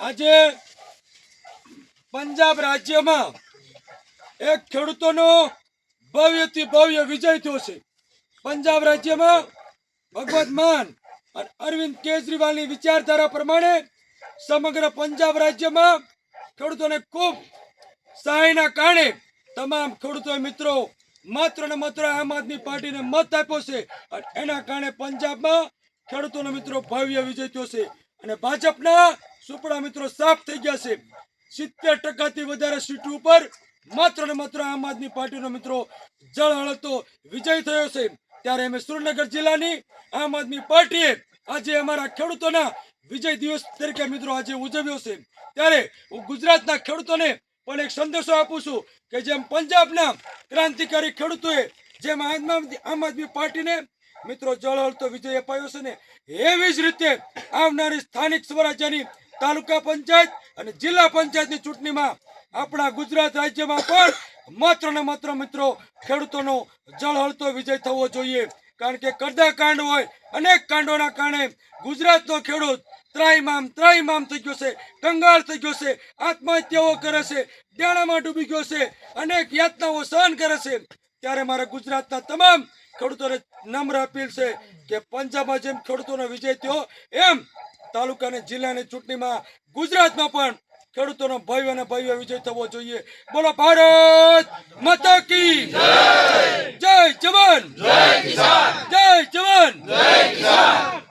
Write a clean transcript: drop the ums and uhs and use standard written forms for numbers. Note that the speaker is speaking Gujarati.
આજે પંજાબ રાજ્યમાં એક ખેડૂતોનો ભવ્યથી ભવ્ય વિજય થયો છે। પંજાબ રાજ્યમાં ભગવત માન અને અરવિંદ કેજરીવાલની વિચારધારા પ્રમાણે સમગ્ર પંજાબ રાજ્યમાં ખેડૂતોને ખૂબ સહાયના કારણે તમામ ખેડૂતો મિત્રો માત્ર ને માત્ર આમ આદમી પાર્ટીને મત આપ્યો છે અને એના કારણે પંજાબમાં ખેડૂતોનો મિત્રો ભવ્ય વિજય થયો છે અને ભાજપના સુપડા મિત્રો સાફ થઈ ગયા છે। 70% વધારે સીટ ઉપર માત્ર ને માત્ર આમ આદમી પાર્ટીનો મિત્રો જળહળતો વિજય થયો છે। ત્યારે અમે સુરેન્દ્રનગર જિલ્લાની આમ આદમી પાર્ટીએ આજે અમારા ખેડૂતોના વિજય દિવસ તરીકે મિત્રો આજે ઉજવ્યો છે। ત્યારે હું ગુજરાતના ખેડૂતોને પણ એક સંદેશો આપું છું કે જેમ પંજાબના ક્રાંતિકારી ખેડૂતોએ જેમ આમ આદમી પાર્ટીને મિત્રો જળહળતો વિજય અપાયો છે ને એવી જ રીતે આવનારી સ્થાનિક સ્વરાજ્યની તાલુકા પંચાયત અને જિલ્લા પંચાયતની ચૂંટણીમાં આપણા ગુજરાત રાજ્યમાં પણ માત્ર ને માત્ર મિત્રો ખેડૂતોનો જળહળતો વિજય થવો જોઈએ। કારણ કે કરદા કાંડ હોય અનેક કાંડોના કારણે ગુજરાતનો ખેડૂત ત્રાહિમામ થઈ ગયો છે, કંગાળ થઈ ગયો છે, આત્મહત્યાઓ કરે છે, દેણામાં ડૂબી ગયો છે, અનેક યાતનાઓ સહન કરે છે। ત્યારે મારા ગુજરાતના તમામ ખેડૂતોને નમ્ર અપીલ છે કે પંજાબમાં જેમ ખેડૂતોનો વિજય થયો એમ તાલુકા અને જિલ્લાની ચૂંટણીમાં ગુજરાતમાં પણ ખેડૂતોનો ભવ્ય અને ભવ્ય વિજય થવો જોઈએ। બોલો ભારત માતા કી જય! જય જવાન, જય કિસાન, જય જવાન, જય કિસાન।